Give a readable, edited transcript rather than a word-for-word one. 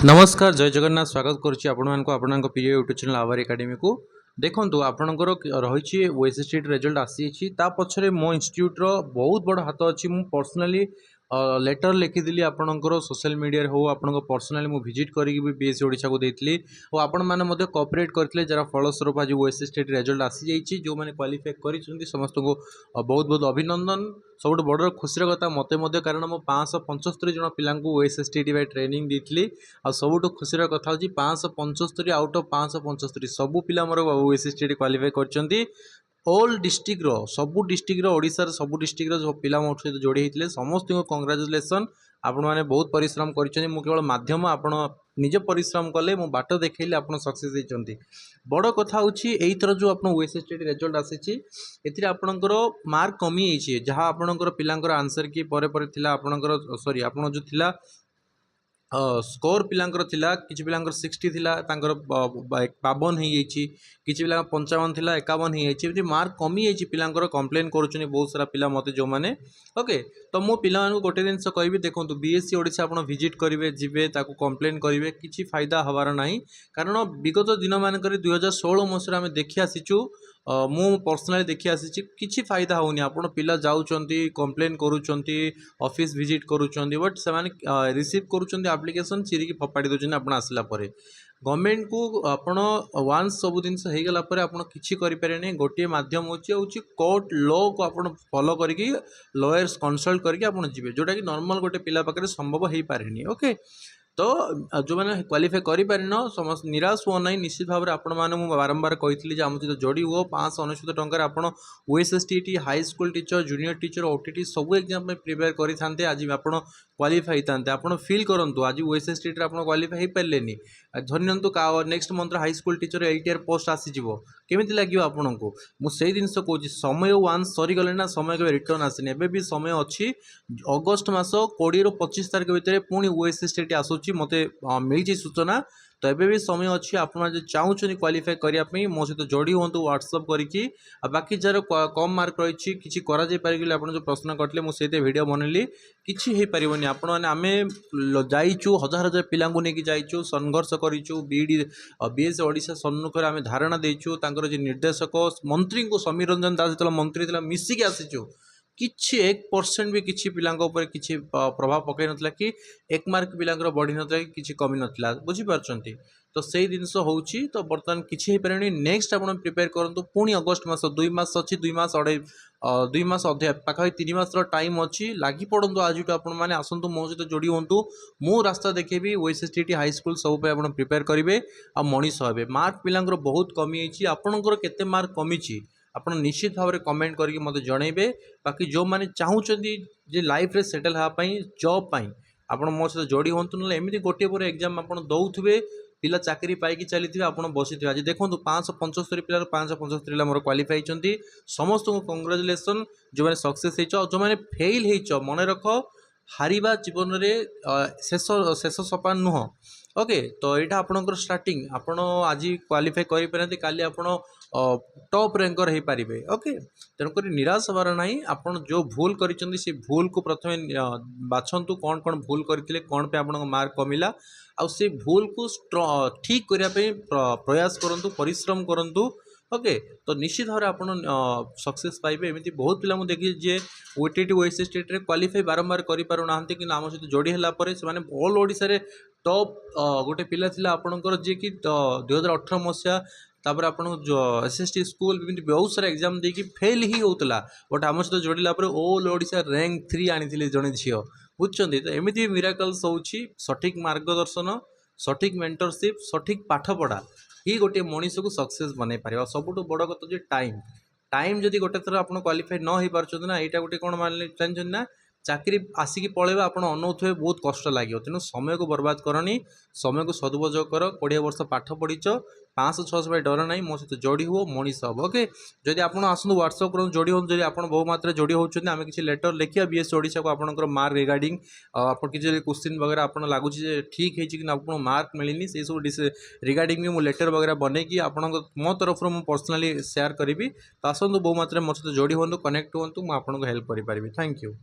नमस्कार जय जगन्नाथ स्वागत करुच्ची आपण प्रिय यूट्यूब चैनल आवर एकेडमी को देखो आपणकर रही ओएसएसटी रिजल्ट आसी पछरे मो इंस्टीट्यूट बहुत बड़ हाथ अच्छी मु पर्सनाली लेटर लिखिदी आपणकर सोशल मीडिया हो आप पर्सनाली मुझे भिजिट करी बीएससी ओडिशा को देती और आपण मैंने कोऑपरेट करते जार फलस्वरूप आज ओएसएसटी रिजल्ट आसी जाइए जो मैंने क्वालिफाई कर समस्त को बहुत बहुत अभिनंदन। सब बड़ खुशी कथा मत कारण मो 575 जन पिला ओएसएसटी ट्रेनिंग देती और सबुठ खुशी कथा हूँ 575 आउट ऑफ 575 सबू पिला मोर ओएसएसटी क्वालिफाई कर ऑल डिस्ट्रिक्ट सबू डिस्ट्रिक्ट ओडिशार सबू डिस्ट्रिक्ट जो पिला मो सहित जोड़ी होते समस्त को कंग्राचुलेसन। आपण मैंने बहुत परिश्रम कर केवल माध्यम आपण निज परिश्रम कले मो बाट देखली आप सक्सेस होती बड़ कथा हूँ थर जो आप ओएसएसटी रिजल्ट आसी आपणकर मार्क कमी जहाँ आपणकर पिलांकर आंसर की आपणकर सॉरी आप जो थिला स्कोर पिलांकर थिला किछि पिलांकर 60 थिला तांकर 52 हो किछि पिला 55 थिला 51 हो मार्क कमी जाइए पिलांकर कंप्लेन करुछनी बहुत सारा पिला मते जो माने ओके। तो मो पिला गोटे जिनस कहबी देखो बीएससी ओडिशा आप विजिट करेंगे जीवे ताकू कंप्लेन करेंगे किछि फायदा हबार नाही कारण विगत दिन मानक 2016 मसीह आम देखी आसीचु मु पर्सनाली देखी आसी किछि फायदा होनी आपण पिला जाउचंती कंप्लेन करूचंती ऑफिस विजिट करूचंती बट से रिसीव करूचंती एप्लिकेशन चिरिकी फपाड़ी दउचंती आपण आसला परे गवर्नमेंट को आपण वांस सब जिनस हो गला परे आपण किछि करि पारे नै गोटे माध्यम होची कोर्ट लॉ को आपण फॉलो करके लॉयर्स कंसल्ट करके आपण जिवे जोटा कि नॉर्मल गोटे पिला पाखरे संभव हो पारेनी ओके। तो जो मैंने क्वालिफाई करें समस्त निराश हुआ ना निश्चित भाव में आपण मैंने बारंबार कही आम सहित जोड़ी हुआ 599 टकर आप OSST high school teacher junior teacher OTT सब एग्जाम में प्रिपेयर करते आज आप क्वालिफाई था आप फिल करूँ आज ओएसएसटी आप क्वालिफाई हो पारे धरनियंतु next month high school teacher LTR post आसीज केमी लगे आपन को मुझे जिन कहूँ समय वांस सरीगले ना समय के रिटर्न आसनी एवं भी समय अच्छी अगस्ट मस 20 ରୁ 25 तारीख भितर पुणी ओएसएसटी आसूँ मत मिली सूचना तो एबे भी समय अच्छी आप चाहूँ क्वालिफाई करने मो सहित जोड़ी हूँ व्हाट्सअप करके बाकी जार कम मार्क रही कि पारे आप जो प्रश्न करते मुझे वीडियो बनैली किसी हो पारनि आम जाइचु हजार हजार पिला नहीं जाइचु संघर्ष करूँ बीएससी ओडिशा सम्मुखें आम धारणा देचु जो निर्देशक मंत्री को समीर रंजन दास जो मंत्री था मिसिकी आसीचु किछि 1% भी किछि पिलांक ऊपर किछि प्रभाव पकई नथिला कि 1 मार्क पिलांकर बढ़ी नथिला कि किछि कमी नथिला बुझी पारछंती। तो सेही जिनस होउची तो बर्तमान किछि हे परनी नेक्स्ट आपण प्रिपेयर करंतु पुणी अगस्त मास 2 मास अछि 2 मास अढाई 2 मास अध्याय पाखा 3 मास टाइम अछि लागि पड़ंतु आज आपण माने आसंतु मो सहित जोड़ी होंतु मु रास्ता देखेबी ओएसएसटी हाई स्कूल सब पे आपण प्रिपेयर करिवे आ मनीष हेबे मार्क पिलांकर बहुत कमी अछि आपणकर केते मार्क कमीची ଆପଣ निश्चित भाव में कमेंट करके मत जनइबे बाकी जो मैंने चाहूँगी जे लाइफ रे सेटल होगा जॉब पाई आप मो सहित जोड़ी हूँ ना एमती गोटे पर एग्जाम आप दौथे पिला चाकरी पाई चली आप बसी थे आज देखो 575 पिला 575 पिला मोर क्वालिफाई होती समस्त को कंग्राचुलेसन जो मैंने सक्सेस जो मैंने फेल हो मन रख हारिबा जीवन में शेष शेष सोपान नुह ओके। तो यहाँ आपणकर स्टार्टिंग आपण आज क्वालिफाई करें काली आप टॉप रैंकर हो पारे ओके। तेणुक निराश हबार ना आपड़ जो भूल कर भूल को प्रथम बाछंतु कौन कौन भूल करते कौन पे आप मार्क कमिला आ से भूल को ठीक करने प्रयास करूँ परिश्रम करूँ ओके। तो निश्चित भाव आप सक्सेस पाइबे एमती बहुत पिला देखी जे ओटीटी ओएसएसटी क्वालिफाई बारंबार करें कि आम सहित जोड़ी है से ऑल ओडिशा रे टॉप गोटे पिला थिला आपणकर जे कि 2018 मसीहा तापर आप एसएसटी स्कूल बहुत सारा एग्जाम देकी फेल ही होता बट आम सहित जोड़ला ऑल ओडिशा रैंक 3 आनी जड़े झील बुझे। तो एमती मिराकल्स होची सठिक मार्गदर्शन सठिक मेंटरशिप सठिक पाठपढ़ा ही गोटे मनीष को सक्सेस बनई पार सबुठ बड़ कथा जो टाइम टाइम जदि गोटे थर आप क्वालिफाई न हो पार्टी ना यहाँ गोटे कौन मान जानते ना चाकरी आसिक पलैबा आप अनौथे बहुत कष्ट लगे तेणु समय को बर्बाद करनी समय को सदुपयोग कर 20 वर्ष पाठ पढ़ीच 500-600 भाई डर ना मो सहित जोड़ी हुआ मनीष हम ओके। जदि आप आसतु व्हाट्सअप कर जोड़ी हूँ आप बहु मात्रा जोड़ी होती आम किसी लेटर लिखा बीएससी ओडिशा को आपंकर मार्क रिगार्डिंग आप किसी क्वेश्चन वगैरह आप लगुच ठीक है कि आपको मार्क मिलनी से सब रिगार्डिंग भी लेटर वगैरह बनईकि आप मो तरफ मुझे पर्सनाली सेयार करी तो आसतु बहु मात्रा मो सहित जोड़ी हूँ कनेक्ट हूँ मुझे आपको हेल्प करें। Thank you.